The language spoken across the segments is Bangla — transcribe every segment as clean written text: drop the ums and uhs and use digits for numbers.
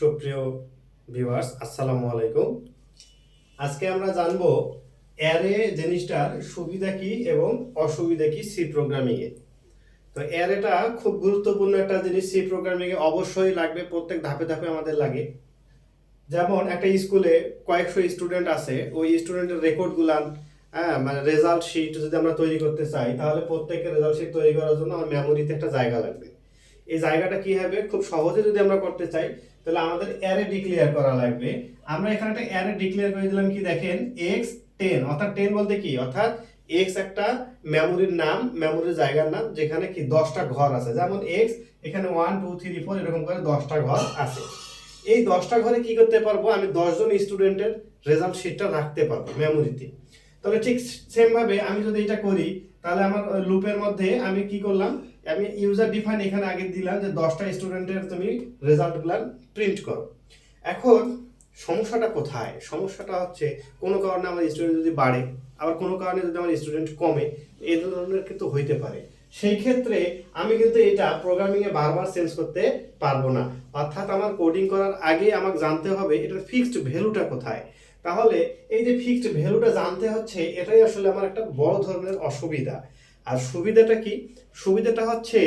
সুপ্রিয় ভিউয়ার্স, আসসালামু আলাইকুম। আজকে আমরা জানবো অ্যারে জিনিসটার সুবিধা কি এবং অসুবিধা কি সি প্রোগ্রামিং এ। তো অ্যারেটা খুব গুরুত্বপূর্ণ একটা জিনিস, সি প্রোগ্রামিং এ অবশ্যই লাগবে, প্রত্যেক ধাপে ধাপে আমাদের লাগে। যেমন একটা স্কুলে কয়েকশো স্টুডেন্ট আছে, ওই স্টুডেন্টের রেকর্ড গুলান, হ্যাঁ, মানে রেজাল্ট শিট যদি আমরা তৈরি করতে চাই, তাহলে প্রত্যেকের রেজাল্ট শিট তৈরি করার জন্য আমার মেমোরিতে একটা জায়গা লাগবে। এই জায়গাটা কি হবে, খুব সহজে যদি আমরা করতে চাই তাহলে আমাদের অ্যারে ডিক্লেয়ার করা লাগবে। আমরা এখানে একটা অ্যারে ডিক্লেয়ার করে দিলাম, কি দেখেন, x10, অর্থাৎ 10 বলতে কি, অর্থাৎ x একটা মেমোরির নাম, মেমোরির জায়গার নাম, যেখানে কি 10টা ঘর আছে। যেমন x এখানে 1 2 3 4 এরকম করে 10টা ঘর আছে। এই 10টা ঘরে কি করতে পারবো, আমি 10 জন স্টুডেন্টের রেজাল্ট শিটটা রাখতে পারবো মেমোরিতে। তবে ঠিক সেম ভাবে আমি যদি এটা করি, তাহলে আমার লুপের মধ্যে আমি কি করলাম, আমি ইউজার ডিফাইন এখানে আগে দিলাম যে 10টা স্টুডেন্টের তুমি রেজাল্টগুলো প্রিন্ট করো। এখন সমস্যাটা কোথায়? সমস্যাটা হচ্ছে কোনো কারণে আমার স্টুডেন্ট যদি বাড়ে, আবার কোনো কারণে যদি আমার স্টুডেন্ট কমে, এই ধরনের কিন্তু হইতে পারে। সেই ক্ষেত্রে আমি কিন্তু এটা প্রোগ্রামিং এ বারবার চেঞ্জ করতে পারবো না। অর্থাৎ আমার কোডিং করার আগে আমাকে জানতে হবে এটার ফিক্সড ভ্যালুটা কোথায়। তাহলে এই যে ফিক্সড ভ্যালুটা জানতে হচ্ছে, এটাই আসলে আমার একটা বড় ধরনের অসুবিধা। আর সুবিধাটা কি? সুবিধাটা হচ্ছে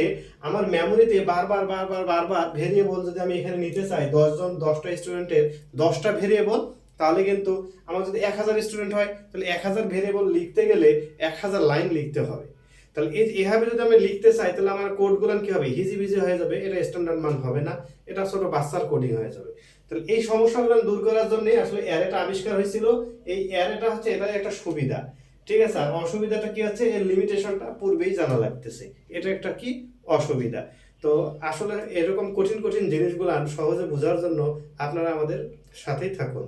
আমার মেমোরিতে বারবার বারবার বারবার ভেরিয়েবল যদি আমি এখানে নিতে চাই, 10জন 10টা স্টুডেন্টের 10টা ভেরিয়েবল, তাহলে কিন্তু আমার যদি 1000 স্টুডেন্ট হয়, তাহলে 1000 ভেরিয়েবল লিখতে গেলে 1000 লাইন লিখতে হবে। তাহলে এভাবে যদি আমি লিখতে চাই, তাহলে আমার কোডগুলো কি হবে, হিজিবিজি হয়ে যাবে, এটা স্ট্যান্ডার্ড মান হবে না, এটা ছোট বাচ্চার কোডিং হয়ে যাবে। তাহলে এই সমস্যাগুলো দূর করার জন্য আসলে অ্যারেটা আবিষ্কার হয়েছিল। এই অ্যারেটা হচ্ছে এটাই একটা সুবিধা, ঠিক আছে। আর অসুবিধাটা কি হচ্ছে, এর লিমিটেশনটা পূর্বেই জানা লাগতেছে, এটা একটা কি অসুবিধা। তো আসলে এরকম কঠিন কঠিন জিনিসগুলো সহজে বোঝার জন্য আপনারা আমাদের সাথেই থাকুন।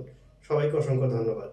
সবাইকে অসংখ্য ধন্যবাদ।